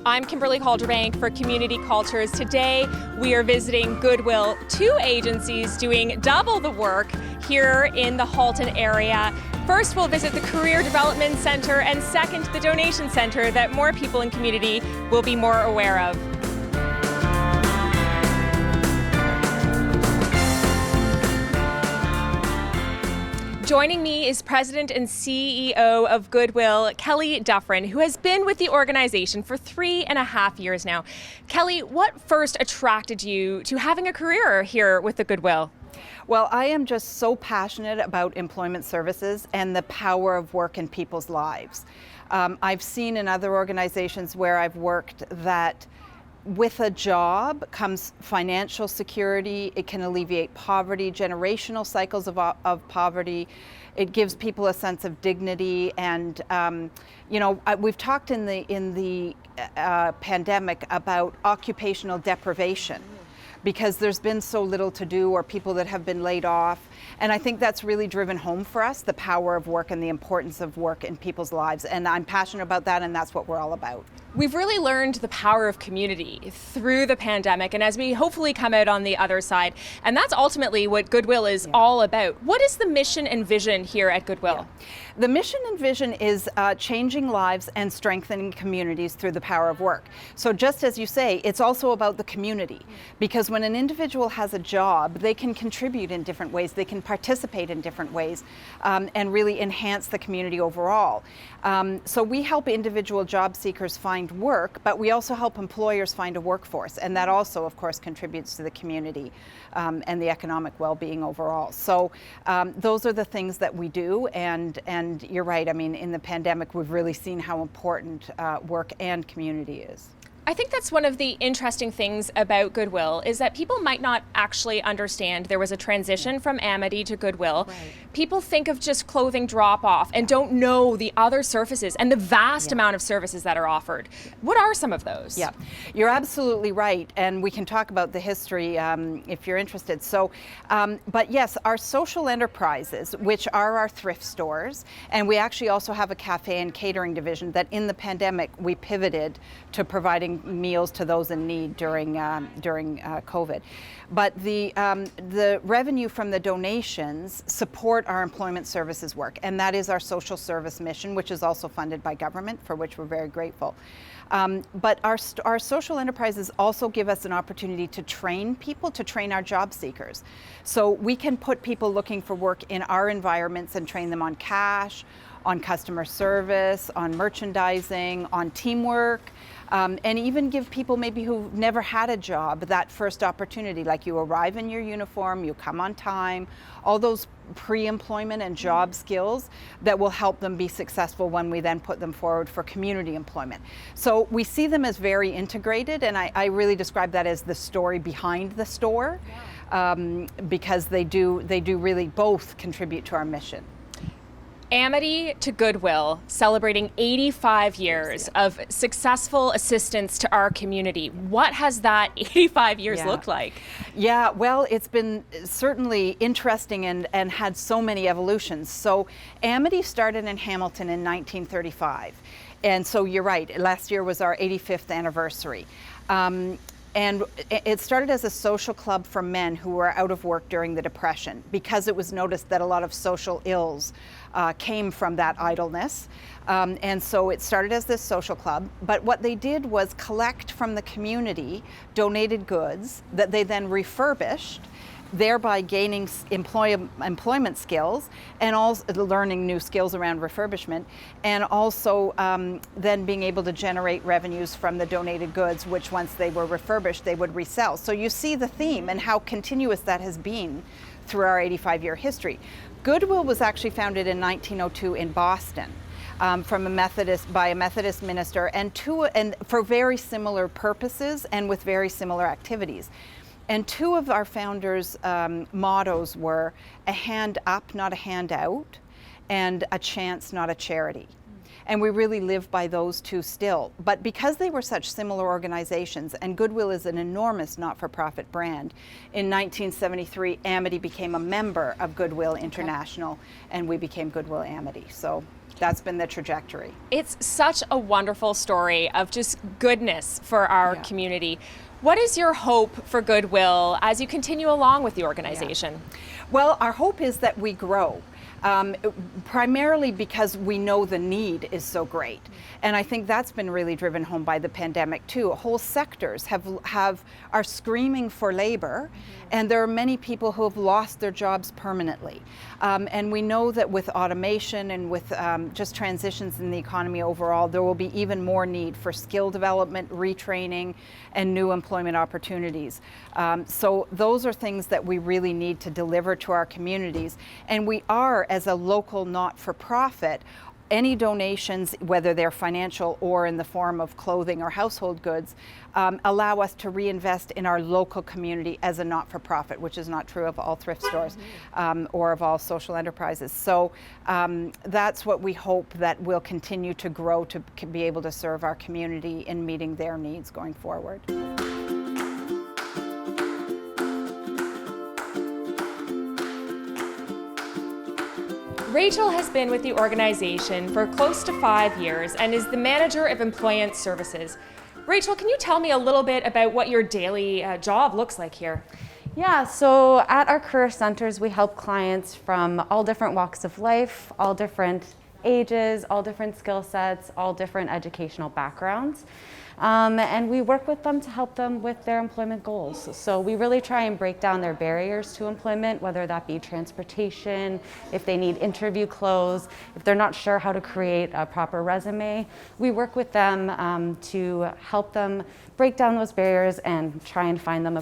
I'm Kimberly Calderbank for Community Cultures. Today we are visiting Goodwill, two agencies doing double the work here in the Halton area. First, we'll visit the Career Development Center, and second, the Donation Center that more people in community will be more aware of. Joining me is President and CEO of Goodwill, Kelly Duffy, who has been with the organization for 3.5 years now. Kelly, what first attracted you to having a career here with the Goodwill? Well, I am just so passionate about employment services and the power of work in people's lives. I've seen in other organizations where I've worked that with a job comes financial security. It can alleviate poverty, generational cycles of poverty. It gives people a sense of dignity. And we've talked in the pandemic about occupational deprivation, because there's been so little to do, or people that have been laid off. And I think that's really driven home for us, the power of work and the importance of work in people's lives. And I'm passionate about that, and that's what we're all about. We've really learned the power of community through the pandemic, and as we hopefully come out on the other side. And that's ultimately what Goodwill is all about. What is the mission and vision here at Goodwill? The mission and vision is changing lives and strengthening communities through the power of work. So just as you say, it's also about the community, because when an individual has a job, they can contribute in different ways, they can participate in different ways, and really enhance the community overall. So we help individual job seekers find work, but we also help employers find a workforce, and that also, of course, contributes to the community and the economic well-being overall. So those are the things that we do, and you're right. I mean, in the pandemic, we've really seen how important work and community is. I think that's one of the interesting things about Goodwill, is that people might not actually understand there was a transition from Amity to Goodwill. Right. People think of just clothing drop-off and don't know the other services and the vast amount of services that are offered. What are some of those? Yeah, you're absolutely right, and we can talk about the history if you're interested. So, but yes, our social enterprises, which are our thrift stores, and we actually also have a cafe and catering division that in the pandemic we pivoted to providing meals to those in need during COVID. But the revenue from the donations support our employment services work, and that is our social service mission, which is also funded by government, for which we're very grateful. But our social enterprises also give us an opportunity to train people, to train our job seekers. So we can put people looking for work in our environments and train them on cash, on customer service, on merchandising, on teamwork, and even give people maybe who've never had a job that first opportunity, like you arrive in your uniform, you come on time, all those pre-employment and job skills that will help them be successful when we then put them forward for community employment. So we see them as very integrated, and I really describe that as the story behind the store, because they do really both contribute to our mission. Amity to Goodwill, celebrating 85 years of successful assistance to our community. What has that 85 years looked like? Yeah, well, it's been certainly interesting and had so many evolutions. So Amity started in Hamilton in 1935. And so you're right, last year was our 85th anniversary. And it started as a social club for men who were out of work during the Depression, because it was noticed that a lot of social ills came from that idleness. And so it started as this social club. But what they did was collect from the community donated goods that they then refurbished, thereby gaining employment skills and also learning new skills around refurbishment, and also then being able to generate revenues from the donated goods, which once they were refurbished, they would resell. So you see the theme and how continuous that has been through our 85-year history. Goodwill was actually founded in 1902 in Boston. By a Methodist minister, and for very similar purposes and with very similar activities. And two of our founders' mottos were a hand up, not a hand out, and a chance, not a charity. And we really live by those two still. But because they were such similar organizations, and Goodwill is an enormous not-for-profit brand, in 1973, Amity became a member of Goodwill International, and we became Goodwill Amity. So that's been the trajectory. It's such a wonderful story of just goodness for our community. What is your hope for Goodwill as you continue along with the organization? Well, our hope is that we grow. Primarily because we know the need is so great. And I think that's been really driven home by the pandemic too. Whole sectors are screaming for labor, and there are many people who have lost their jobs permanently. And we know that with automation and with just transitions in the economy overall, there will be even more need for skill development, retraining, and new employment opportunities. So those are things that we really need to deliver to our communities. And we are, as a local not-for-profit, any donations, whether they're financial or in the form of clothing or household goods, allow us to reinvest in our local community as a not-for-profit, which is not true of all thrift stores or of all social enterprises. So that's what we hope that will continue to grow to be able to serve our community in meeting their needs going forward. Rachel has been with the organization for close to 5 years and is the manager of employment services. Rachel, can you tell me a little bit about what your daily job looks like here? Yeah, so at our career centers, we help clients from all different walks of life, all different ages, all different skill sets, all different educational backgrounds. And we work with them to help them with their employment goals. So we really try and break down their barriers to employment, whether that be transportation, if they need interview clothes, if they're not sure how to create a proper resume. We work with them to help them break down those barriers and try and find them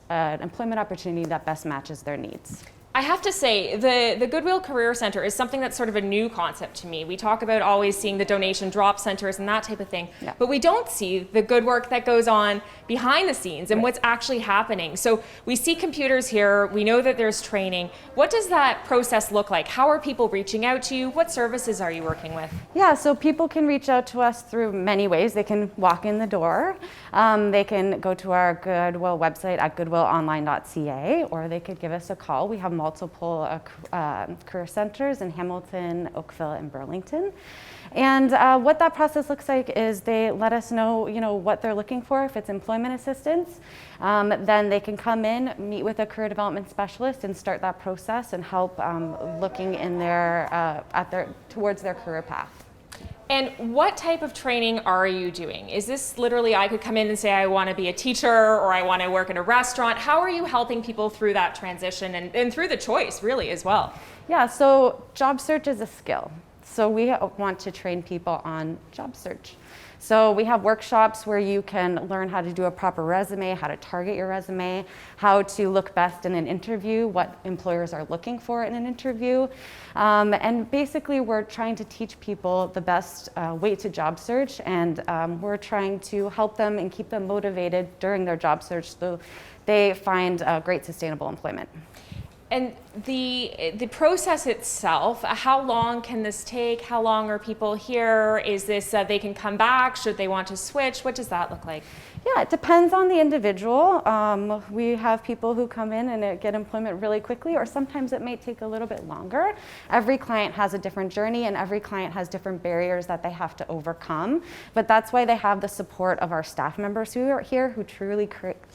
an employment opportunity that best matches their needs. I have to say, the Goodwill Career Center is something that's sort of a new concept to me. We talk about always seeing the donation drop centers and that type of thing, but we don't see the good work that goes on behind the scenes and what's actually happening. So we see computers here, we know that there's training. What does that process look like? How are people reaching out to you? What services are you working with? Yeah, so people can reach out to us through many ways. They can walk in the door, they can go to our Goodwill website at goodwillonline.ca, or they could give us a call. We have multiple career centers in Hamilton, Oakville, and Burlington. And what that process looks like is they let us know, what they're looking for. If it's employment assistance, then they can come in, meet with a career development specialist, and start that process and help looking in towards their career path. And what type of training are you doing? Is this literally, I could come in and say I want to be a teacher or I want to work in a restaurant? How are you helping people through that transition and through the choice really as well? Yeah, so job search is a skill. So we want to train people on job search. So we have workshops where you can learn how to do a proper resume, how to target your resume, how to look best in an interview, what employers are looking for in an interview. And basically we're trying to teach people the best way to job search, and we're trying to help them and keep them motivated during their job search so they find great sustainable employment. And the process itself, how long can this take? How long are people here? Is this they can come back? Should they want to switch? What does that look like? Yeah, it depends on the individual. We have people who come in and get employment really quickly, or sometimes it may take a little bit longer. Every client has a different journey, and every client has different barriers that they have to overcome. But that's why they have the support of our staff members who are here, who truly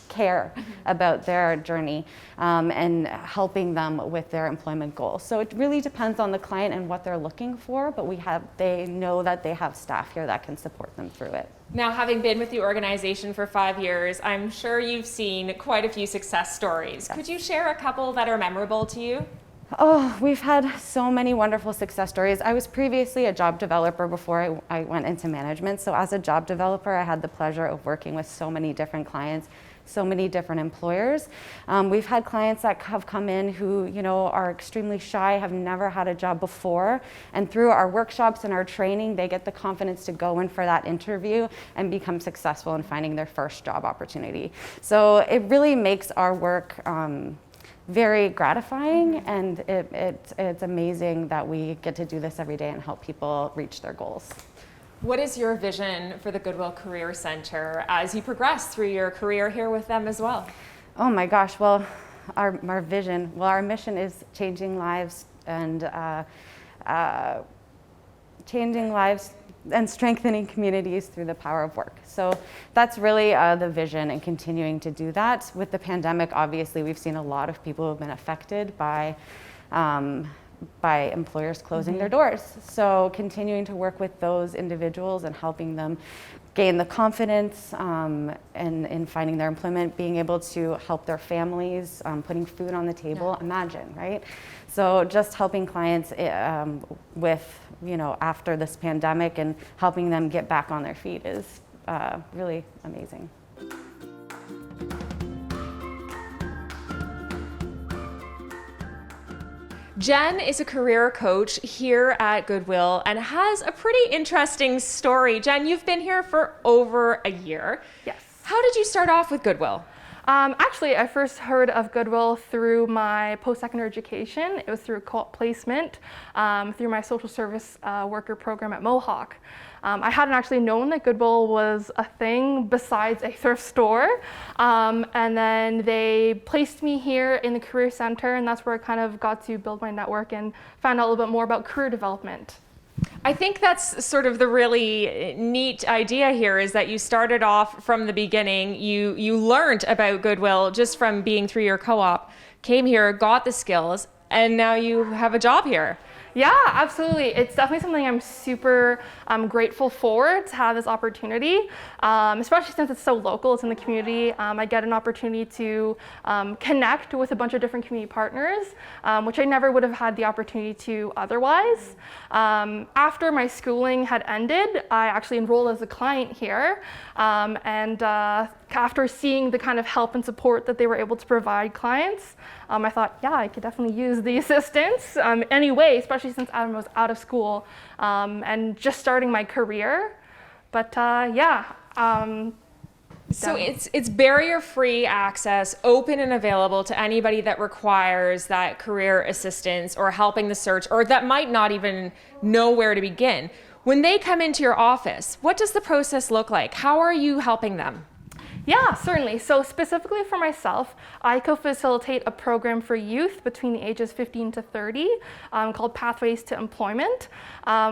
care about their journey and helping them with their employment goals. So it really depends on the client and what they're looking for, but they know that they have staff here that can support them through it. Now, having been with the organization for 5 years, I'm sure you've seen quite a few success stories. Yes. Could you share a couple that are memorable to you? Oh, we've had so many wonderful success stories. I was previously a job developer before I went into management. So as a job developer, I had the pleasure of working with so many different clients, so many different employers. We've had clients that have come in who, are extremely shy, have never had a job before, and through our workshops and our training, they get the confidence to go in for that interview and become successful in finding their first job opportunity. So it really makes our work very gratifying, and it's amazing that we get to do this every day and help people reach their goals. What is your vision for the Goodwill Career Center as you progress through your career here with them as well? Oh my gosh, well, our vision, our mission is changing lives and changing lives and strengthening communities through the power of work. So that's really the vision, and continuing to do that. With the pandemic, obviously, we've seen a lot of people who have been affected by employers closing their doors. So continuing to work with those individuals and helping them gain the confidence in finding their employment, being able to help their families, putting food on the table, imagine, right? So just helping clients with, after this pandemic and helping them get back on their feet is really amazing. Jen is a career coach here at Goodwill and has a pretty interesting story. Jen, you've been here for over a year. Yes. How did you start off with Goodwill? Actually, I first heard of Goodwill through my post-secondary education. It was through co-op placement, through my social service worker program at Mohawk. I hadn't actually known that Goodwill was a thing besides a thrift store. And then they placed me here in the Career Center, and that's where I kind of got to build my network and find out a little bit more about career development. I think that's sort of the really neat idea here, is that you started off from the beginning. You learned about Goodwill just from being through your co-op, came here, got the skills, and now you have a job here. Yeah, absolutely. It's definitely something I'm super grateful for, to have this opportunity, especially since it's so local, it's in the community. I get an opportunity to connect with a bunch of different community partners, which I never would have had the opportunity to otherwise. After my schooling had ended, I actually enrolled as a client here, and after seeing the kind of help and support that they were able to provide clients, I thought, yeah, I could definitely use the assistance anyway, especially since I was out of school and just starting my career. But so it's barrier-free access, open and available to anybody that requires that career assistance or helping the search, or that might not even know where to begin. When they come into your office, what does the process look like? How are you helping them? Yeah, certainly. So specifically for myself, I co-facilitate a program for youth between the ages 15 to 30 called Pathways to Employment.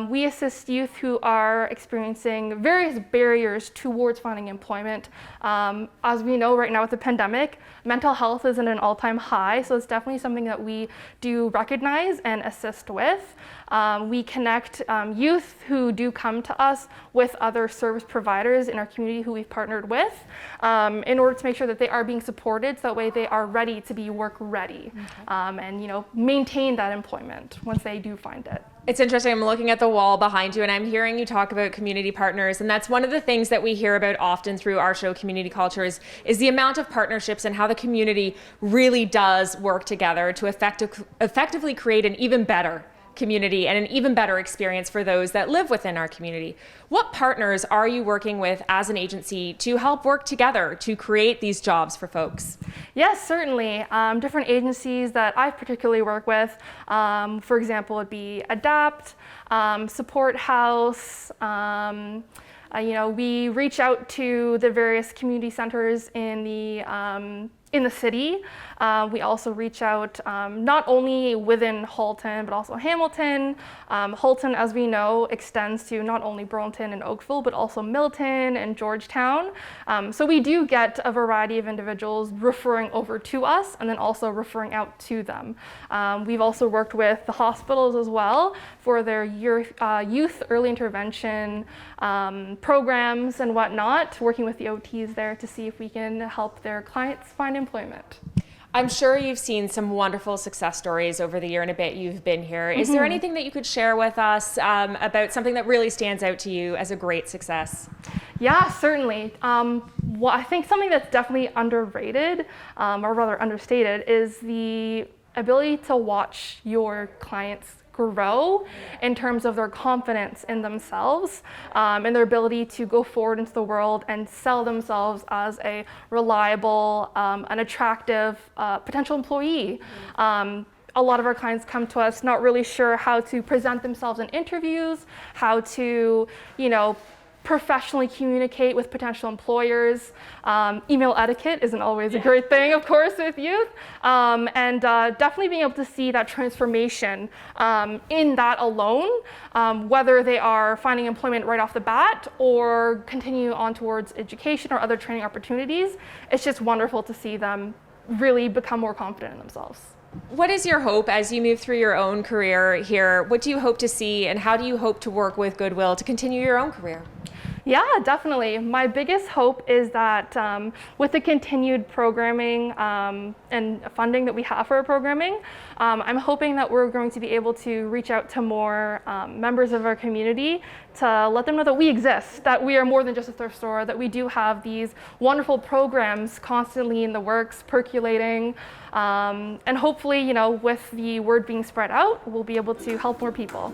We assist youth who are experiencing various barriers towards finding employment. As we know right now with the pandemic, mental health is at an all-time high, so it's definitely something that we do recognize and assist with. We connect youth who do come to us with other service providers in our community who we've partnered with, in order to make sure that they are being supported, so that way they are ready to be work ready, and maintain that employment once they do find it. It's interesting, I'm looking at the wall behind you and I'm hearing you talk about community partners, and that's one of the things that we hear about often through our show, Community Cultures, is the amount of partnerships and how the community really does work together to effectively create an even better community and an even better experience for those that live within our community. What partners are you working with as an agency to help work together to create these jobs for folks? Yes, certainly. Different agencies that I particularly work with, for example, would be Adapt, Support House. We reach out to the various community centers in the city. We also reach out not only within Halton, but also Hamilton. Halton, as we know, extends to not only Burlington and Oakville, but also Milton and Georgetown. So we do get a variety of individuals referring over to us and then also referring out to them. We've also worked with the hospitals as well for their youth early intervention programs and whatnot, working with the OTs there to see if we can help their clients find employment. I'm sure you've seen some wonderful success stories over the year and a bit you've been here. Is there anything that you could share with us about something that really stands out to you as a great success? Yeah, certainly. I think something that's definitely underrated, or rather understated, is the ability to watch your clients grow in terms of their confidence in themselves, and their ability to go forward into the world and sell themselves as a reliable, an attractive potential employee. A lot of our clients come to us not really sure how to present themselves in interviews, how to, professionally communicate with potential employers. Email etiquette isn't always a great thing, of course, with youth. And definitely being able to see that transformation in that alone, whether they are finding employment right off the bat or continue on towards education or other training opportunities. It's just wonderful to see them really become more confident in themselves. What is your hope as you move through your own career here? What do you hope to see, and how do you hope to work with Goodwill to continue your own career? Yeah, definitely. My biggest hope is that with the continued programming and funding that we have for our programming, I'm hoping that we're going to be able to reach out to more members of our community to let them know that we exist, that we are more than just a thrift store, that we do have these wonderful programs constantly in the works, percolating, and hopefully, with the word being spread out, we'll be able to help more people.